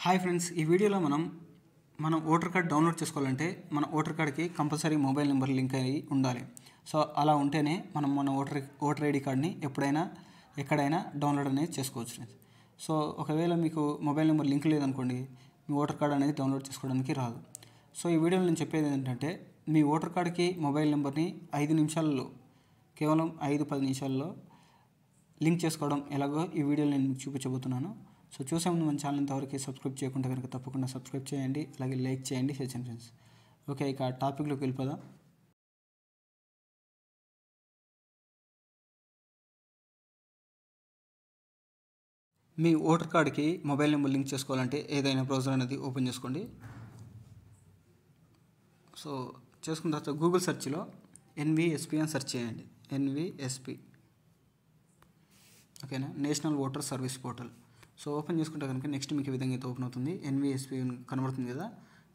Hi friends, ఈ వీడియోలో మనం ఓటర్ కార్డ్ డౌన్లోడ్ చేసుకోవాలంటే మన ఓటర్ కార్డ్కి కంపల్సరీ మొబైల్ నెంబర్ లింక్ అయ్యి ఉండాలి. సో అలా ఉంటేనే మనం మన ఓటర్ ఐడి కార్డ్ని ఎప్పుడైనా ఎక్కడైనా డౌన్లోడ్ అనేది చేసుకోవచ్చు ఫ్రెండ్స్. సో ఒకవేళ మీకు మొబైల్ నెంబర్ లింక్ లేదనుకోండి, మీ ఓటర్ కార్డ్ అనేది డౌన్లోడ్ చేసుకోవడానికి రాదు. సో ఈ వీడియోలో నేను చెప్పేది ఏంటంటే, మీ ఓటర్ కార్డ్కి మొబైల్ నెంబర్ని 5 నిమిషాల్లో, కేవలం 5-10 నిమిషాల్లో లింక్ చేసుకోవడం ఎలాగో ఈ వీడియోలో నేను మీకు చూపించబోతున్నాను. సో చూసే ముందు మన ఛానల్ ఇంతవరకు సబ్స్క్రైబ్ చేయకుంటే కనుక తప్పకుండా సబ్స్క్రైబ్ చేయండి, అలాగే లైక్ చేయండి, షేర్ చేయండి ఫ్రెండ్స్. ఓకే, ఇక టాపిక్లోకి వెళ్ళిపోదాం. మీ ఓటర్ కార్డ్కి మొబైల్ నెంబర్ లింక్ చేసుకోవాలంటే ఏదైనా బ్రౌజర్ అనేది ఓపెన్ చేసుకోండి. సో చేసుకున్న తర్వాత గూగుల్ సెర్చ్లో NVSP అని సెర్చ్ చేయండి. NVSP, ఓకేనా, national voter service portal. So open చేసుకుంటే కనుక నెక్స్ట్ మీకు ఈ విధంగా అయితే ఓపెన్ అవుతుంది. NVSP కనబడుతుంది కదా.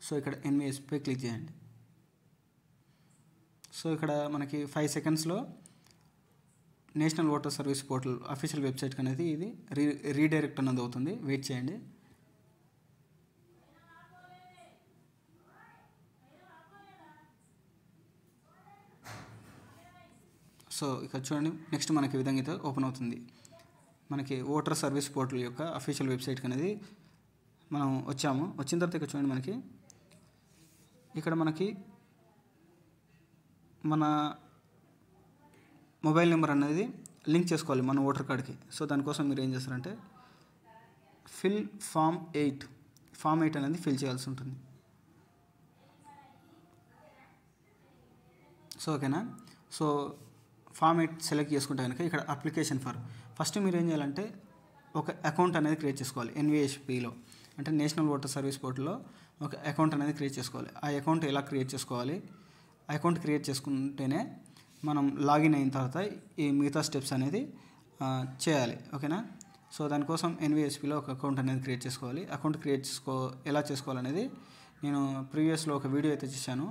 సో ఇక్కడ NVSP క్లిక్ చేయండి. సో ఇక్కడ మనకి 5 సెకండ్స్లో national voter service portal official వెబ్సైట్కి అనేది ఇది రీడైరెక్ట్ అన్నది అవుతుంది. వెయిట్ చేయండి. సో ఇక్కడ చూడండి, నెక్స్ట్ మనకి ఈ విధంగా అయితే ఓపెన్ అవుతుంది. మనకి ఓటర్ సర్వీస్ పోర్టల్ యొక్క అఫీషియల్ వెబ్సైట్కి అనేది మనం వచ్చాము. వచ్చిన తర్వాత ఇక్కడ చూడండి, ఇక్కడ మనకి మన మొబైల్ నెంబర్ అనేది లింక్ చేసుకోవాలి మన ఓటర్ కార్డ్కి. సో దానికోసం మీరు ఏం చేస్తారంటే ఫిల్ ఫామ్ 8 అనేది ఫిల్ చేయాల్సి ఉంటుంది. సో ఓకేనా. సో ఫామ్ 8 సెలెక్ట్ చేసుకుంటే కనుక ఇక్కడ అప్లికేషన్ ఫస్ట్ మీరు ఏం చేయాలంటే ఒక అకౌంట్ అనేది క్రియేట్ చేసుకోవాలి. NVSPలో అంటే నేషనల్ ఓటర్ సర్వీస్ పోర్టల్లో ఒక అకౌంట్ అనేది క్రియేట్ చేసుకోవాలి. ఆ అకౌంట్ ఎలా క్రియేట్ చేసుకోవాలి? ఆ అకౌంట్ క్రియేట్ చేసుకుంటేనే మనం లాగిన్ అయిన తర్వాత ఈ మిగతా స్టెప్స్ అనేది చేయాలి. ఓకేనా. సో దానికోసం NVSPలో ఒక అకౌంట్ అనేది క్రియేట్ చేసుకోవాలి. అకౌంట్ ఎలా చేసుకోవాలనేది నేను ప్రీవియస్లో ఒక వీడియో అయితే చేశాను.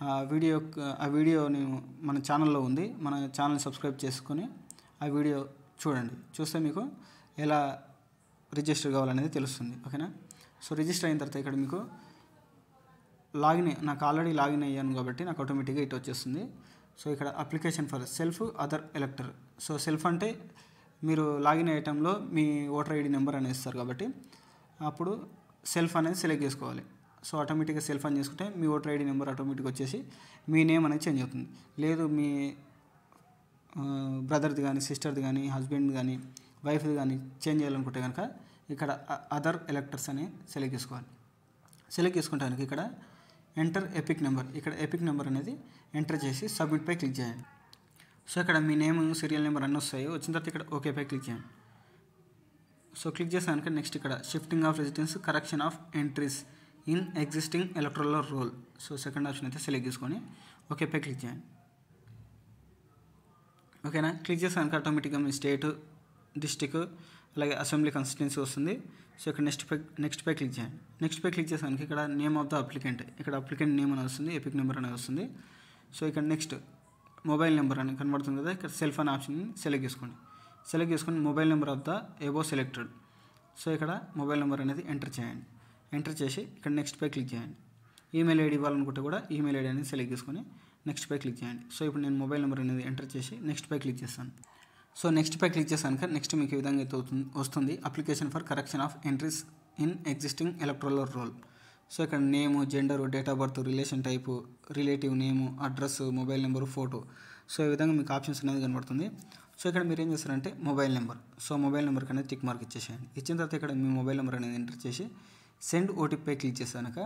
ఆ వీడియో నేను మన ఛానల్లో ఉంది. మన ఛానల్ సబ్స్క్రైబ్ చేసుకొని ఆ వీడియో చూడండి. చూస్తే మీకు ఎలా రిజిస్టర్ కావాలనేది తెలుస్తుంది. ఓకేనా. సో రిజిస్టర్ అయిన తర్వాత ఇక్కడ మీకు నాకు ఆల్రెడీ లాగిన్ అయ్యాను కాబట్టి నాకు ఆటోమేటిక్గా ఇటు వచ్చేస్తుంది. సో ఇక్కడ application for self other ఎలక్టర్. So self అంటే మీరు లాగిన్ అయ్యే టైంలో మీ ఓటర్ ఐడి నెంబర్ అనేది ఇస్తారు కాబట్టి అప్పుడు సెల్ఫ్ అనేది సెలెక్ట్ చేసుకోవాలి. సో ఆటోమేటిక్గా సెల్ఫ్ అని చేసుకుంటే మీ ఓటర్ ఐడి నెంబర్ ఆటోమేటిక్గా వచ్చేసి మీ నేమ్ అనేది చేంజ్ అవుతుంది. లేదు మీ బ్రదర్ది కానీ, సిస్టర్ది కానీ, హస్బెండ్ కానీ, వైఫ్ది కానీ చేంజ్ చేయాలనుకుంటే కనుక ఇక్కడ అదర్ ఎలక్టర్స్ అని సెలెక్ట్ చేసుకోవాలి. సెలెక్ట్ చేసుకుంటే కనుక ఇక్కడ ఎంటర్ ఎపిక్ నెంబర్, ఇక్కడ ఎపిక్ నెంబర్ అనేది ఎంటర్ చేసి సబ్మిట్పై క్లిక్ చేయండి. సో ఇక్కడ మీ నేమ్, సీరియల్ నెంబర్ అన్నీ వస్తాయి. వచ్చిన తర్వాత ఇక్కడ ఓకేపై క్లిక్ చేయండి. సో క్లిక్ చేస్తే కనుక నెక్స్ట్ ఇక్కడ shifting of residence, correction of entries in existing electoral roll. So second option అయితే సెలెక్ట్ చేసుకొని ఓకేపై క్లిక్ చేయండి. ఓకేనా. క్లిక్ చేస్తే కనుక ఆటోమేటిక్గా మీ స్టేట్, డిస్టిక్, అలాగే అసెంబ్లీ కాన్స్టిట్యున్సీ వస్తుంది. సో ఇక్కడ నెక్స్ట్ పై క్లిక్ చేయండి. నెక్స్ట్ పై క్లిక్ చేస్తే కనుక ఇక్కడ నేమ్ ఆఫ్ ద అప్లికెంట్, ఇక్కడ అప్లికెంట్ నేమ్ అనేది వస్తుంది, ఎపిక్ నెంబర్ అనేది వస్తుంది. సో ఇక్కడ నెక్స్ట్ మొబైల్ నెంబర్ అని కనబడుతుంది కదా, ఇక్కడ సెల్ఫ్ అనే ఆప్షన్ సెలెక్ట్ చేసుకోండి. సెలెక్ట్ చేసుకొని mobile number of the above selected. So ఇక్కడ మొబైల్ నెంబర్ అనేది ఎంటర్ చేయండి. ఎంటర్ చేసి ఇక్కడ నెక్స్ట్ పై క్లిక్ చేయండి. ఈమెయిల్ ఐడి ఇవ్వాలనుకుంటే కూడా ఈమెయిల్ ఐడి అనేది సెలెక్ట్ చేసుకొని నెక్స్ట్ పై క్లిక్ చేయండి. సో ఇప్పుడు నేను మొబైల్ నెంబర్ అనేది ఎంటర్ చేసి నెక్స్ట్ పై క్లిక్ చేస్తాను. సో నెక్స్ట్ పై క్లిక్ చేశాక నెక్స్ట్ మీకు ఈ విధంగా అయితే వస్తుంది application for correction of entries in existing electoral roll. So ఇక్కడ name, gender, date of birth, relation type, relative name, address, mobile number, photo. So ఈ విధంగా మీకు ఆప్షన్స్ అనేది కనబడుతుంది. సో ఇక్కడ మీరు ఏం చేస్తారంటే మొబైల్ నెంబర్, సో మొబైల్ నెంబర్కి అనేది టిక్ మార్క్ ఇచ్చేసేయండి. ఇచ్చిన తర్వాత ఇక్కడ మీ మొబైల్ నెంబర్ అనేది ఎంటర్ చేసి సెండ్ ఓటీపీ క్లిక్ చేశాక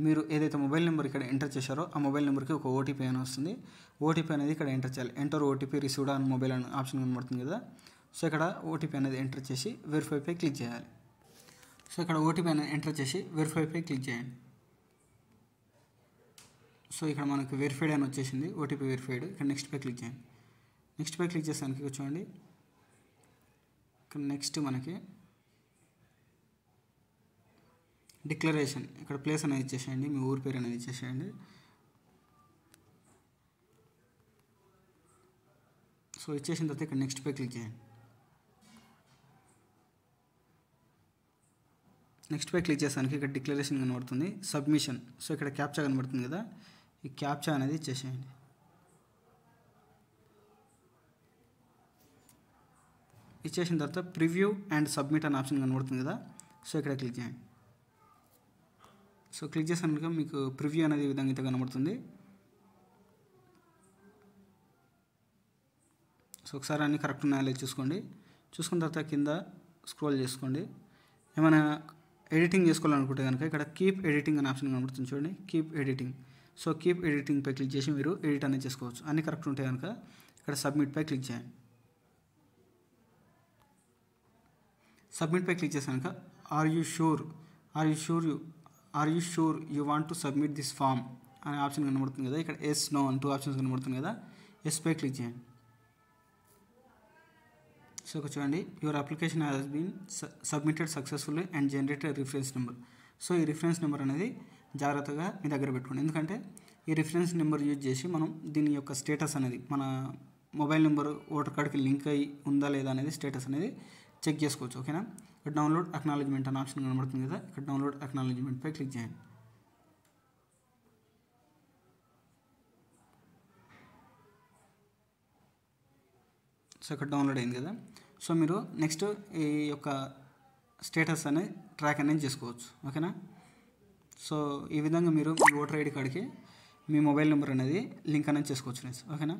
మీరు ఏదైతే మొబైల్ నెంబర్ ఇక్కడ ఎంటర్ చేశారో ఆ మొబైల్ నెంబర్కి ఒక ఓటీపీ అని వస్తుంది. ఓటీపీ అనేది ఇక్కడ ఎంటర్ చేయాలి. Enter OTP received on mobile అని ఆప్షన్ కనబడుతుంది కదా. సో ఇక్కడ ఓటీపీ అనేది ఎంటర్ చేసి వెరిఫైపై క్లిక్ చేయాలి. సో ఇక్కడ ఓటీపీ అనేది ఎంటర్ చేసి వెరిఫైపై క్లిక్ చేయండి. సో ఇక్కడ మనకు వెరిఫైడ్ అని వచ్చేసింది, ఓటీపీ వెరిఫైడ్. ఇక్కడ నెక్స్ట్ పై క్లిక్ చేయండి. నెక్స్ట్ పై క్లిక్ చేసానికి చూడండి, ఇక్కడ నెక్స్ట్ మనకి డిక్లరేషన్, ఇక్కడ ప్లేస్ అనేది ఇచ్చేసేయండి, మీ ఊరి పేరు అనేది ఇచ్చేసేయండి. సో ఇచ్చేసిన తర్వాత ఇక్కడ నెక్స్ట్ పై క్లిక్ చేయండి. నెక్స్ట్ పై క్లిక్ చేసానికి ఇక్కడ డిక్లరేషన్ కనబడుతుంది, సబ్మిషన్. సో ఇక్కడ క్యాప్చా కనబడుతుంది కదా, ఈ క్యాప్చా అనేది ఇచ్చేసేయండి. ఇచ్చేసిన తర్వాత ప్రివ్యూ అండ్ సబ్మిట్ అనే ఆప్షన్ కనబడుతుంది కదా, సో ఇక్కడ క్లిక్ చేయండి. సో క్లిక్ చేసాక మీకు ప్రివ్యూ అనేది ఈ విధంగా అయితే కనబడుతుంది. సో ఒకసారి అన్నీ కరెక్ట్ ఉన్నాయో లేదో చూసుకోండి. చూసుకున్న తర్వాత కింద స్క్రోల్ చేసుకోండి. ఏమైనా ఎడిటింగ్ చేసుకోవాలనుకుంటే కనుక ఇక్కడ కీప్ ఎడిటింగ్ అనే ఆప్షన్ కనబడుతుంది చూడండి, keep editing. So keep editing పై క్లిక్ చేసి మీరు ఎడిట్ అనేది చేసుకోవచ్చు. అన్నీ కరెక్ట్ ఉంటే కనుక ఇక్కడ సబ్మిట్ పై క్లిక్ చేయండి. సబ్మిట్ పై క్లిక్ చేసాక are you sure you want to submit this form అనే ఆప్షన్ కనబడుతుంది కదా, ఇక్కడ ఎస్ నో అని 2 ఆప్షన్స్ కనబడుతుంది కదా, ఎస్ పై క్లిక్ చేయండి. సో ఇక్కడ చూడండి, your application has been submitted successfully and generated reference number. So ఈ రిఫరెన్స్ నెంబర్ అనేది జాగ్రత్తగా మీ దగ్గర పెట్టుకోండి, ఎందుకంటే ఈ రిఫరెన్స్ నెంబర్ యూజ్ చేసి మనం దీని యొక్క స్టేటస్ అనేది మన మొబైల్ నెంబర్ ఓటర్ కార్డ్కి లింక్ అయ్యి ఉందా లేదా అనేది స్టేటస్ అనేది చెక్ చేసుకోవచ్చు. ఓకేనా. ఇక్కడ డౌన్లోడ్ అక్నాలజ్మెంట్ అనే ఆప్షన్ కనబడుతుంది కదా, ఇక్కడ డౌన్లోడ్ అక్నాలజ్మెంట్ పై క్లిక్ చేయండి. సో ఇక్కడ డౌన్లోడ్ అయింది కదా. సో మీరు నెక్స్ట్ ఈ యొక్క స్టేటస్ అనేది ట్రాక్ అనేది చేసుకోవచ్చు. ఓకేనా. సో ఈ విధంగా మీరు మీ ఓటర్ ఐడి కార్డ్కి మీ మొబైల్ నెంబర్ అనేది లింక్ అనేది చేసుకోవచ్చు ఫ్రెండ్స్. ఓకేనా.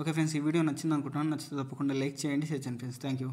ఓకే ఫ్రెండ్స్, ఈ వీడియో నచ్చింది అనుకుంటున్నాను. నచ్చితే తప్పకుండా లైక్ చేయండి, షేర్ చేయండి ఫ్రెండ్స్. Thank you.